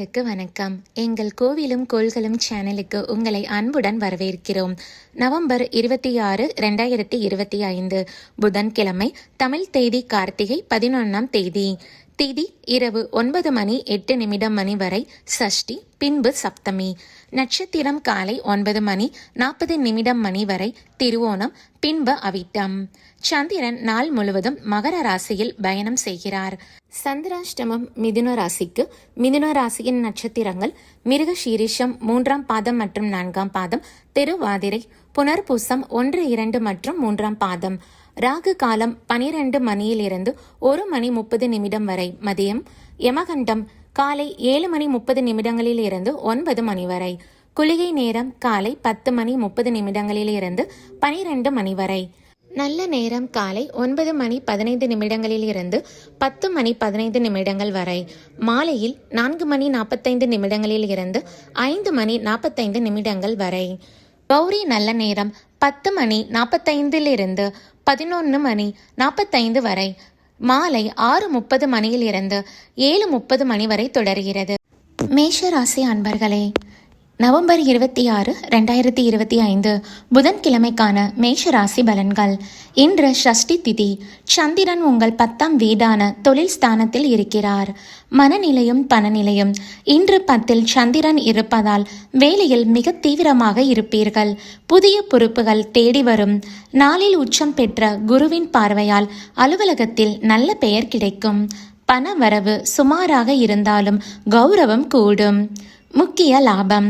வணக்கம். எங்கள் கோவிலும் கோள்களும் சேனலுக்கு உங்களை அன்புடன் வரவேற்கிறோம். நவம்பர் 26, 2025 புதன்கிழமை. தமிழ் தேதி கார்த்திகை 11ஆம் தேதி. திதி இரவு 9:08 மணி வரை சஷ்டி, பின்பு சப்தமி. நட்சத்திரம் காலை 9:40 மணி வரை திருவோணம், பின்பு அவிட்டம். சந்திரன் நாள் முழுவதும் மகர ராசியில் பயணம் செய்கிறார். சந்திராஷ்டமம் மிதுன ராசிக்கு. மிதுன ராசியின் நட்சத்திரங்கள் மிருகசீரிஷம் 3ஆம் பாதம் மற்றும் 4ஆம் பாதம், திருவாதிரை, புனர்பூசம் 1, 2 மற்றும் 3ஆம் பாதம். ராகு காலம் 12 மணியிலிருந்து 1:30 வரை மதியம். யமகண்டம் காலை 7:30 இருந்து 9 மணி வரை. குளிகை நேரம் காலை 10:30 இருந்து 12 மணி வரை. நல்ல நேரம் காலை 9:15 இருந்து 10:15 வரை. மாலையில் 4:45 இருந்து 5:45 வரை. கௌரி நல்ல நேரம் 10:45 இருந்து 11:45 வரை. மாலை 6:30 இருந்து 7:30 வரை தொடர்கிறது. மேஷராசி அன்பர்களே, நவம்பர் 26, 2025 புதன்கிழமைக்கான மேஷராசி பலன்கள். இன்று ஷஷ்டி திதி. சந்திரன் உங்கள் 10ஆம் வீடான தொழில் ஸ்தானத்தில் இருக்கிறார். மனநிலையும் பணநிலையும். இன்று 10இல் சந்திரன் இருப்பதால் வேலையில் மிக தீவிரமாக இருப்பீர்கள். புதிய பொறுப்புகள் தேடி வரும். நாளில் உச்சம் பெற்ற குருவின் பார்வையால் அலுவலகத்தில் நல்ல பெயர் கிடைக்கும். பண வரவு சுமாராக இருந்தாலும் கௌரவம் கூடும். முக்கிய லாபம்.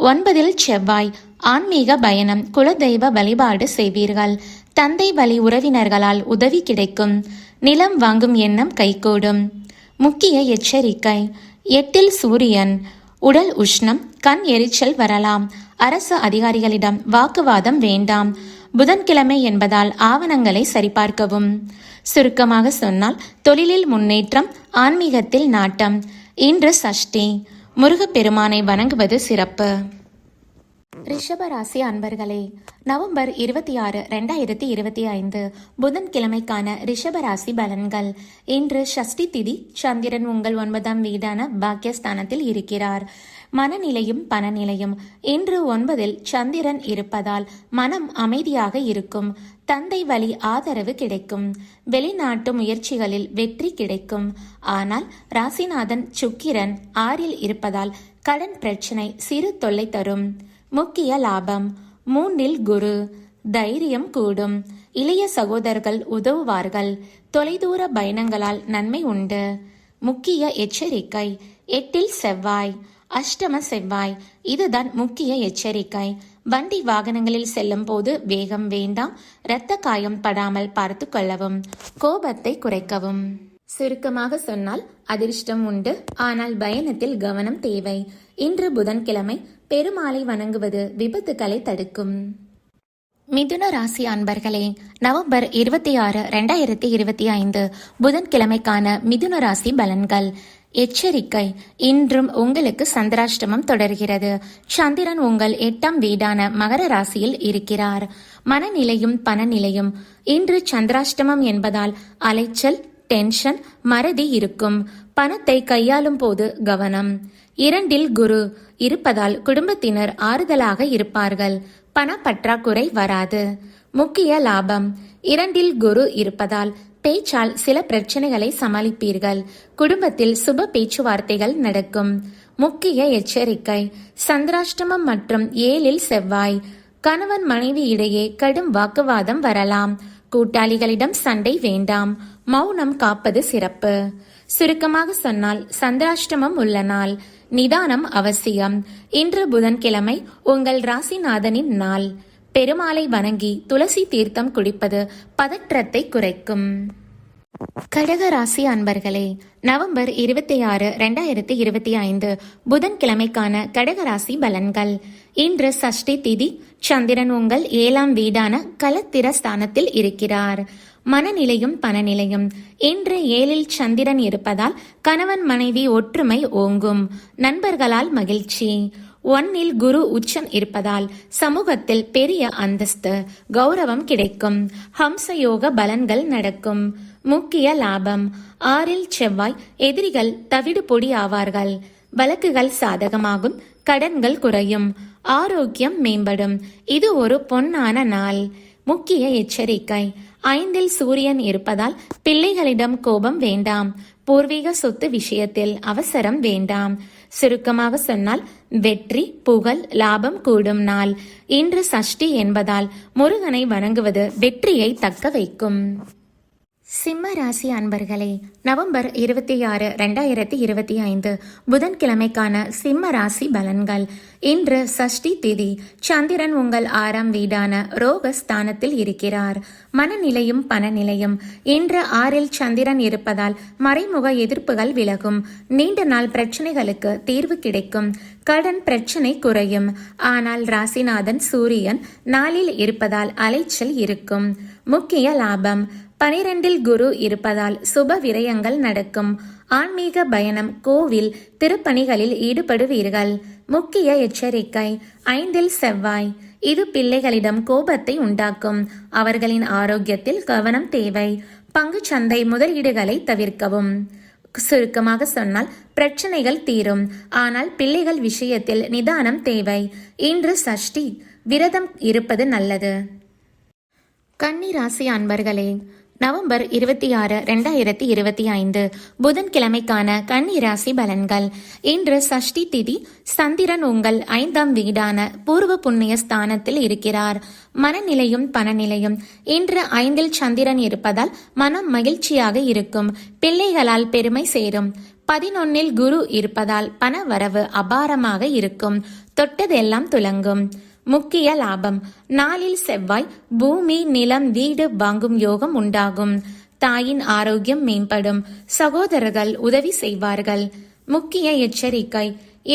9இல் செவ்வாய். ஆன்மீக பயணம், குலதெய்வ வழிபாடு செய்வீர்கள். தந்தை வழி உறவினர்களால் உதவி கிடைக்கும். நிலம் வாங்கும் எண்ணம் கைகூடும். முக்கிய எச்சரிக்கை. 8இல் சூரியன். உடல் உஷ்ணம், கண் எரிச்சல் வரலாம். அரசு அதிகாரிகளிடம் வாக்குவாதம் வேண்டாம். புதன்கிழமை என்பதால் ஆவணங்களை சரிபார்க்கவும். சுருக்கமாக சொன்னால், தொழிலில் முன்னேற்றம், ஆன்மீகத்தில் நாட்டம். இன்று சஷ்டி. முருகப்பெருமானை வணங்குவது சிறப்பு. ரிஷபராசி அன்பர்களே, நவம்பர் 26, 2025 புதன்கிழமைக்கான ரிஷபராசி பலன்கள். இன்று ஷஷ்டி திதி. சந்திரன் உங்கள் 9ஆம் வீடான பாக்கியஸ்தானத்தில் இருக்கிறார். மனநிலையும் பணநிலையும். இன்று 9இல் சந்திரன் இருப்பதால் மனம் அமைதியாக இருக்கும். தந்தை வழி ஆதரவு கிடைக்கும். வெளிநாட்டு முயற்சிகளில் வெற்றி கிடைக்கும். ஆனால் ராசிநாதன் சுக்கிரன் 6இல் இருப்பதால் கடன் பிரச்சனை சிறு தொல்லை தரும். முக்கிய லாபம். 3இல் குரு. தைரியம் கூடும். இளைய சகோதரர்கள் உதவுவார்கள். தொலைதூர பயணங்களால் நன்மை உண்டு. முக்கிய எச்சரிக்கை. 8இல் செவ்வாய். அஷ்டம செவ்வாய். இதுதான் முக்கிய எச்சரிக்கை. வண்டி வாகனங்களில் செல்லும் போது வேகம் வேண்டாம். இரத்த காயம் படாமல் பார்த்து கொள்ளவும். கோபத்தை குறைக்கவும். சுருக்கமாக சொன்னால், அதிர்ஷ்டம் உண்டு, ஆனால் பயணத்தில் கவனம் தேவை. இன்று புதன்கிழமை. பெருமாளை வணங்குவது விபத்துக்களை தடுக்கும். மிதுன ராசி அன்பர்களே, நவம்பர் 26, 2025 புதன்கிழமைக்கான மிதுன ராசி பலன்கள். எச்சரிக்கை. இன்றும் உங்களுக்கு சந்திராஷ்டமம் தொடர்கிறது. சந்திரன் உங்கள் 8ஆம் வீடான மகர ராசியில் இருக்கிறார். மனநிலையும் பணநிலையும். இன்று சந்திராஷ்டமம் என்பதால் அலைச்சல், டென்ஷன், மறதி இருக்கும். பணத்தை கையாளும் போது கவனம். 2இல் குரு இருப்பதால் குடும்பத்தினர் ஆறுதலாக இருப்பார்கள். பண பற்றாக்குறை வராது. முக்கிய லாபம். 2இல் குரு இருப்பதால் பேச்சால் சில பிரச்சனைகளை சமாளிப்பீர்கள். குடும்பத்தில் சுப பேச்சுவார்த்தைகள் நடக்கும். முக்கிய எச்சரிக்கை. சந்திராஷ்டமம் மற்றும் 7இல் செவ்வாய். கணவன் மனைவி இடையே கடும் வாக்குவாதம் வரலாம். கூட்டாளிகளிடம் சண்டை வேண்டாம். மௌனம் காப்பது சிறப்பு. சுருக்கமாக சொன்னால், சந்திராஷ்டமம் உள்ள நாள். நிதானம் அவசியம். இன்று புதன்கிழமை உங்கள் ராசிநாதனின் நாள். பெருமாளை வணங்கி துளசி தீர்த்தம் குடிப்பது பதற்றத்தை குறைக்கும். கடகராசி அன்பர்களே, நவம்பர் 26, 2025 புதன்கிழமைக்கான கடகராசி பலன்கள். இன்று சஷ்டி திதி. சந்திரன் உங்கள் 7ஆம் வீடான கலத்திர ஸ்தானத்தில் இருக்கிறார். மனநிலையும் பணநிலையும். இன்று 7இல் சந்திரன் இருப்பதால் கணவன் மனைவி ஒற்றுமை ஓங்கும். நண்பர்களால் மகிழ்ச்சி. 1இல் குரு உச்சம் இருப்பதால் சமூகத்தில் பெரிய அந்தஸ்து, கௌரவம் கிடைக்கும். ஹம்சயோக பலன்கள் நடக்கும். முக்கிய லாபம். 6இல் செவ்வாய். எதிரிகள் தவிடு பொடி ஆவார்கள். வழக்குகள் சாதகமாகும், கடன்கள் குறையும், ஆரோக்கியம் மேம்படும். இது ஒரு பொன்னான நாள். முக்கிய எச்சரிக்கை: 5ல் சூரியன் இருப்பதால் பிள்ளைகளிடம் கோபம் வேண்டாம். பூர்வீக சொத்து விஷயத்தில் அவசரம் வேண்டாம். சுருக்கமாக சொன்னால், வெற்றி, புகழ், லாபம் கூடும் நாள். இன்று சஷ்டி என்பதால் முருகனை வணங்குவது வெற்றியை தக்க வைக்கும். சிம்ம ராசி அன்பர்களே, நவம்பர் 26, 2025 புதன்கிழமைக்கான சிம்ம ராசி பலன்கள். இன்று சஷ்டி திதி. சந்திரன் உங்கள் 6ஆம் வீடான ரோக ஸ்தானத்தில் இருக்கிறார். மனநிலையும் பணநிலையும். இன்று 6ல் சந்திரன் இருப்பதால் மறைமுக எதிர்ப்புகள் விலகும். நீண்ட நாள் பிரச்சனைகளுக்கு தீர்வு கிடைக்கும். கடன் பிரச்சனை குறையும். ஆனால் ராசிநாதன் சூரியன் 4ல் இருப்பதால் அலைச்சல் இருக்கும். முக்கிய லாபம்: 12ல் குரு இருப்பதால் சுப விரயங்கள் நடக்கும். ஆன்மீக பயணம், கோவில், திருப்பணிகளில் ஈடுபடுவீர்கள். முக்கிய எச்சரிக்கை: 5ல் செவ்வாய். இது பிள்ளைகளிடம் கோபத்தை உண்டாக்கும். அவர்களின் ஆரோக்கியத்தில் கவனம் தேவை. பங்குச் சந்தை முதலீடுகளை தவிர்க்கவும். சுருக்கமாக சொன்னால், பிரச்சனைகள் தீரும். ஆனால் பிள்ளைகள் விஷயத்தில் நிதானம் தேவை. இன்று சஷ்டி. விரதம் இருப்பது நல்லது. கன்னி ராசி அன்பர்களே, நவம்பர் 26, 2025 புதன்கிழமைக்கான கன்னி ராசி பலன்கள். இன்று சஷ்டி திதி. சந்திரன் உங்கள் 5ஆம் வீடான பூர்வ புண்ணிய ஸ்தானத்தில் இருக்கிறார். மனநிலையும் பணநிலையும். இன்று 5ல் சந்திரன் இருப்பதால் மனம் மகிழ்ச்சியாக இருக்கும். பிள்ளைகளால் பெருமை சேரும். 11ல் குரு இருப்பதால் பண வரவு அபாரமாக இருக்கும். தொட்டதெல்லாம் துலங்கும். முக்கிய லாபம்: 4ல் செவ்வாய். பூமி, நிலம், வீடு வாங்கும் யோகம் உண்டாகும். தாயின் ஆரோக்கியம் மேம்படும். சகோதரர்கள் உதவி செய்வார்கள். முக்கிய எச்சரிக்கை: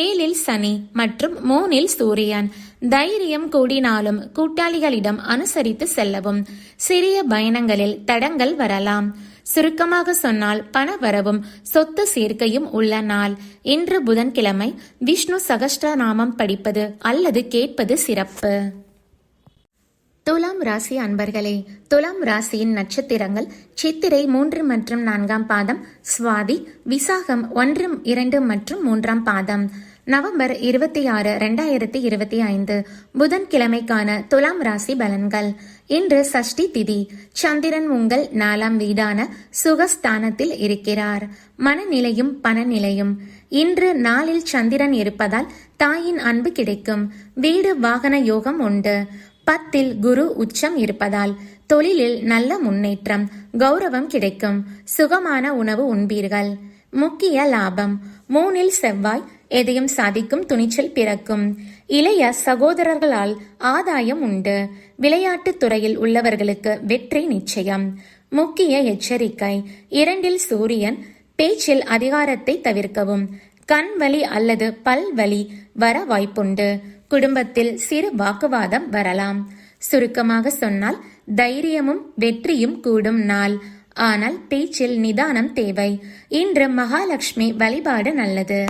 7ல் சனி மற்றும் 3ல் சூரியன். தைரியம் கூடினாலும் கூட்டாளிகளிடம் அனுசரித்து செல்லவும். சிறிய பயணங்களில் தடங்கள் வரலாம். சுருக்கமாக சொன்னால், பண வரவும் சொத்து சேர்க்கையும் உள்ள நாள். இன்று புதன்கிழமை. விஷ்ணு சகஸ்ரநாமம் படிப்பது அல்லது கேட்பது சிறப்பு. துலாம் ராசி அன்பர்களே, துலாம் ராசியின் நட்சத்திரங்கள் சித்திரை 3 மற்றும் 4ஆம் பாதம், சுவாதி, விசாகம் 1, 2 மற்றும் 3ஆம் பாதம். நவம்பர் 26, 2025 புதன்கிழமைக்கான துலாம் ராசி பலன்கள். இன்று சஷ்டி திதி. சந்திரன் உங்கள் 4ஆம் வீடான சுகஸ்தானத்தில் இருக்கிறார். மனநிலையும் பணநிலையும். இன்று 4ல் சந்திரன் இருப்பதால் தாயின் அன்பு கிடைக்கும். வீடு வாகன யோகம் உண்டு. 10ல் குரு உச்சம் இருப்பதால் தொழிலில் நல்ல முன்னேற்றம், கௌரவம் கிடைக்கும். சுகமான உணவு உண்பீர்கள். முக்கிய லாபம்: 3ல் செவ்வாய். எதையும் சாதிக்கும் துணிச்சல் பிறக்கும். இளைய சகோதரர்களால் ஆதாயம் உண்டு. விளையாட்டுத் துறையில் உள்ளவர்களுக்கு வெற்றி நிச்சயம். முக்கிய எச்சரிக்கை: 2ல் சூரியன். பேச்சில் அதிகாரத்தை தவிர்க்கவும். கண் வலி அல்லது பல் வலி வர வாய்ப்புண்டு. குடும்பத்தில் சிறு வாக்குவாதம் வரலாம். சுருக்கமாக சொன்னால், தைரியமும் வெற்றியும் கூடும் நாள். ஆனால் பேச்சில் நிதானம் தேவை. இன்று மகாலட்சுமி வழிபாடு நல்லது.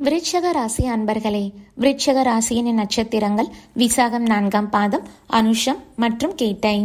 விருச்சிக ராசி அன்பர்களே, விருச்சிக ராசியின் நட்சத்திரங்கள் விசாகம் 4ஆம் பாதம், அனுஷம் மற்றும் கேட்டை.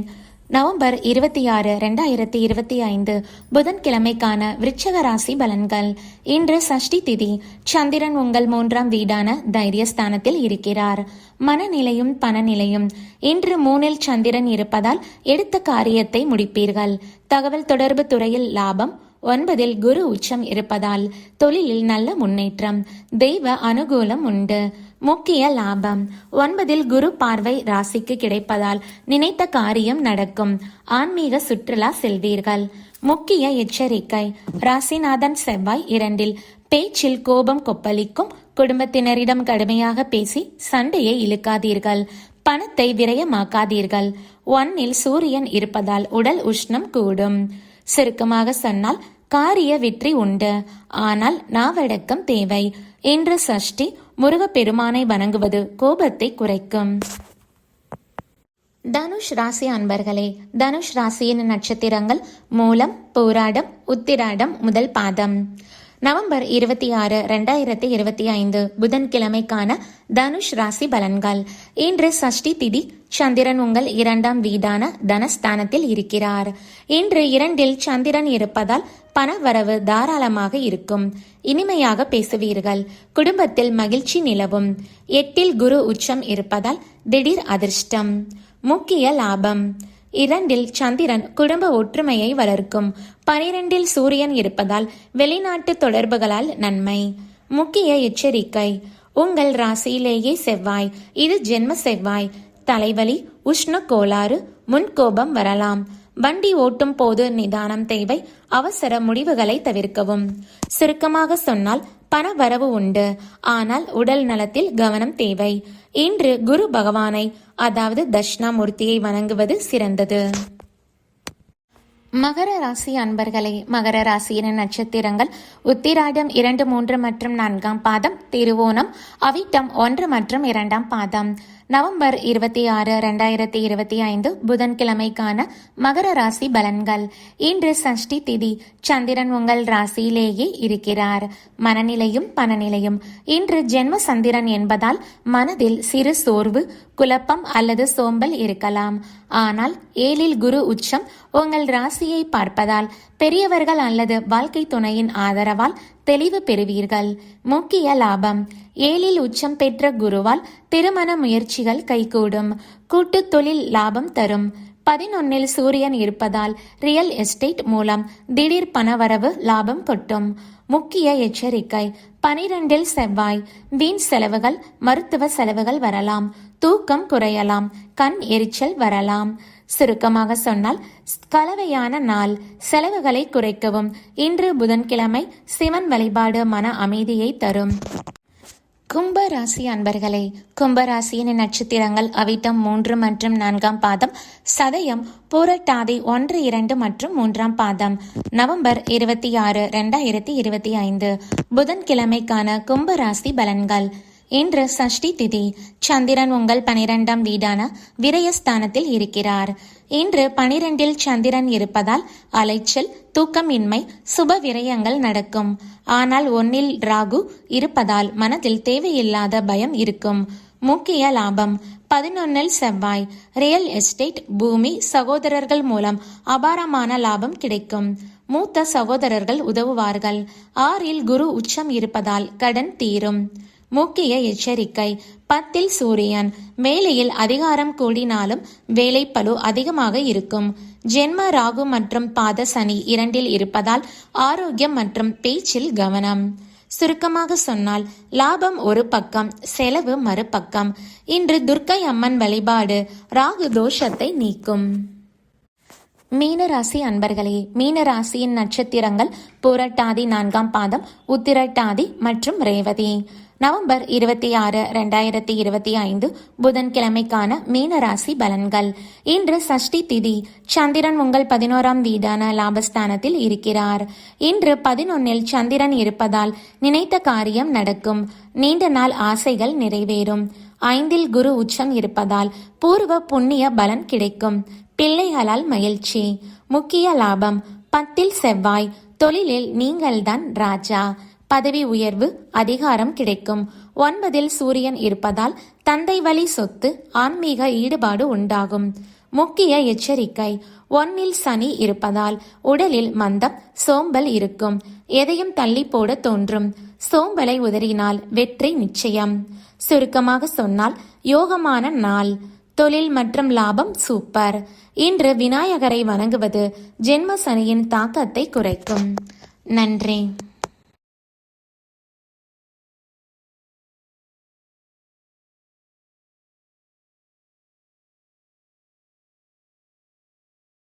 நவம்பர் 26, 2025 புதன்கிழமைக்கான விருச்சிக ராசி பலன்கள். இன்று சஷ்டி திதி. சந்திரன் உங்கள் 3ஆம் வீடான தைரியஸ்தானத்தில் இருக்கிறார். மனநிலையும் பணநிலையும். இன்று 3ல் சந்திரன் இருப்பதால் எடுத்த காரியத்தை முடிப்பீர்கள். தகவல் தொடர்பு துறையில் லாபம். 9ல் குரு உச்சம் இருப்பதால் தொழிலில் நல்ல முன்னேற்றம். தெய்வ அனுகூலம் உண்டு. முக்கிய லாபம்: 9ல் குரு பார்வை ராசிக்கு கிடைப்பதால் நினைத்த காரியம் நடக்கும். ஆன்மீக சுற்றுலா செல்வீர்கள். முக்கிய எச்சரிக்கை: ராசிநாதன் செவ்வாய் 2ல். பேச்சில் கோபம் கொப்பளிக்கும். குடும்பத்தினரிடம் கடுமையாக பேசி சண்டையை இழுக்காதீர்கள். பணத்தை விரயமாக்காதீர்கள். 1ல் சூரியன் இருப்பதால் உடல் உஷ்ணம் கூடும். சுருக்கமாக சொன்னால், காரிய வெற்றி உண்டு. ஆனால் நாவடக்கம் தேவை. இன்று சஷ்டி. முருகப்பெருமானை வணங்குவது கோபத்தை குறைக்கும். தனுஷ் ராசி அன்பர்களே, தனுஷ் ராசியின் நட்சத்திரங்கள் மூலம், பூராடம், உத்திராடம் முதல் பாதம். நவம்பர் 26, 2025 புதன்கிழமைக்கான தனுஷ் ராசி பலன்கள். இன்று சஷ்டி திதி. சந்திரன் உங்கள் 2ஆம் வீடான தனஸ்தானத்தில் இருக்கிறார். இன்று 2இல் சந்திரன் இருப்பதால் பணவரவு தாராளமாக இருக்கும். இனிமையாக பேசுவீர்கள். குடும்பத்தில் மகிழ்ச்சி நிலவும். 8இல் குரு உச்சம் இருப்பதால் திடீர் அதிர்ஷ்டம். முக்கிய லாபம். 2இல் சந்திரன் குடும்ப ஒற்றுமையை வளர்க்கும். 12இல் சூரியன் இருப்பதால் வெளிநாட்டு தொடர்புகளால் நன்மை. முக்கிய எச்சரிக்கை. உங்கள் ராசியிலேயே செவ்வாய். இது ஜென்ம செவ்வாய். தலைவலி, உஷ்ண கோளாறு, முன்கோபம் வரலாம். வண்டி ஓட்டும் போது நிதானம் தேவை. அவசர முடிவுகளை தவிர்க்கவும். சுருக்கமாக சொன்னால் பண வரவு உண்டு, ஆனால் உடல் நலத்தில் கவனம் தேவை. இன்று குரு பகவானை, அதாவது தட்சிணாமூர்த்தியை வணங்குவது சிறந்தது. மகர ராசி அன்பர்களே, மகர ராசியின் நட்சத்திரங்கள் உத்திராடம் 2, 3 மற்றும் 4ஆம் பாதம், திருவோணம், அவிட்டம் 1 மற்றும் 2ஆம் பாதம். நவம்பர் 26, 2025 புதன்கிழமைக்கான மகர ராசி பலன்கள். இன்று சஷ்டி திதி. சந்திரன் உங்கள் ராசியிலேயே இருக்கிறார். மனநிலையும் பணநிலையும். இன்று ஜென்ம சந்திரன் என்பதால் மனதில் சிறு சோர்வு, குழப்பம் அல்லது சோம்பல் இருக்கலாம். ஆனால் 7இல் குரு உச்சம் உங்கள் ராசியை பார்ப்பதால் பெரியவர்கள் அல்லது வாழ்க்கை துணையின் ஆதரவால் தெளிவு பெறுவீர்கள். முக்கிய லாபம். 7இல் உச்சம் பெற்ற குருவால் திருமண முயற்சிகள் கைகூடும். கூட்டு தொழில் லாபம் தரும். 11இல் சூரியன் இருப்பதால் ரியல் எஸ்டேட் மூலம் திடீர் பணவரவு லாபம் கொட்டும். முக்கிய எச்சரிக்கை. 12இல் செவ்வாய். வீண் செலவுகள், மருத்துவ செலவுகள் வரலாம். தூக்கம் குறையலாம். கண் எரிச்சல் வரலாம். சுருக்கமாக சொன்னால் கலவையான நாள். செலவுகளை குறைக்கவும். இன்று புதன்கிழமை. சிவன் வழிபாடு மன அமைதியை தரும். கும்ப ராசி அன்பர்களே, கும்பராசியின் நட்சத்திரங்கள் அவிட்டம் 3 மற்றும் 4ஆம் பாதம், சதயம், பூரட்டாதி 1, 2 மற்றும் 3ஆம் பாதம். நவம்பர் 26, 2025 புதன்கிழமைக்கான கும்பராசி பலன்கள். இன்று சஷ்டி திதி. சந்திரன் உங்கள் 12ஆம் வீடான விரயஸ்தானத்தில் இருக்கிறார். இன்று 12இல் சந்திரன் இருப்பதால் அலைச்சல், தூக்கமின்மை, சுப விரயங்கள் நடக்கும். ஆனால் 1இல் ராகு இருப்பதால் மனதில் தேவையில்லாத பயம் இருக்கும். முக்கிய லாபம். 11இல் செவ்வாய். ரியல் எஸ்டேட், பூமி, சகோதரர்கள் மூலம் அபாரமான லாபம் கிடைக்கும். மூத்த சகோதரர்கள் உதவுவார்கள். 6இல் குரு உச்சம் இருப்பதால் கடன் தீரும். முக்கிய எச்சரிக்கை. 10இல் சூரியன். வேலையில் அதிகாரம் கூடினாலும் வேலை பளு அதிகமாக இருக்கும். ஜென்ம ராகு மற்றும் பாத சனி 2இல் இருப்பதால் ஆரோக்கியம் மற்றும் பேச்சில் கவனம். சுருக்கமாக சொன்னால் லாபம் ஒரு பக்கம், செலவு மறுபக்கம். இன்று துர்க்கை அம்மன் வழிபாடு ராகு தோஷத்தை நீக்கும். மீனராசி அன்பர்களே, மீனராசியின் நட்சத்திரங்கள் பூரட்டாதி 4ஆம் பாதம், உத்திரட்டாதி மற்றும் ரேவதி. நவம்பர் 26, 2025 புதன்கிழமைக்கான மீனராசி பலன்கள். இன்று சஷ்டி திதி. சந்திரன் உங்கள் 11ஆம் வீடான லாபஸ்தானத்தில் இருக்கிறார். இன்று 11இல் சந்திரன் இருப்பதால் நினைத்த காரியம் நடக்கும். நீண்ட நாள் ஆசைகள் நிறைவேறும். 5இல் குரு உச்சம் இருப்பதால் பூர்வ புண்ணிய பலன் கிடைக்கும். பிள்ளைகளால் மகிழ்ச்சி. முக்கிய லாபம். 10இல் செவ்வாய். தொழிலில் நீங்கள்தான் ராஜா. பதவி உயர்வு, அதிகாரம் கிடைக்கும். 9இல் சூரியன் இருப்பதால் தந்தை வழி சொத்து, ஆன்மீக ஈடுபாடு உண்டாகும். முக்கிய எச்சரிக்கை. 1இல் சனி இருப்பதால் உடலில் மந்தம், சோம்பல் இருக்கும். எதையும் தள்ளி போட தோன்றும். சோம்பலை உதறினால் வெற்றி நிச்சயம். சுருக்கமாக சொன்னால் யோகமான நாள். தொழில் மற்றும் லாபம் சூப்பர். இன்று விநாயகரை வணங்குவது ஜென்ம சனியின் தாக்கத்தை குறைக்கும். நன்றி.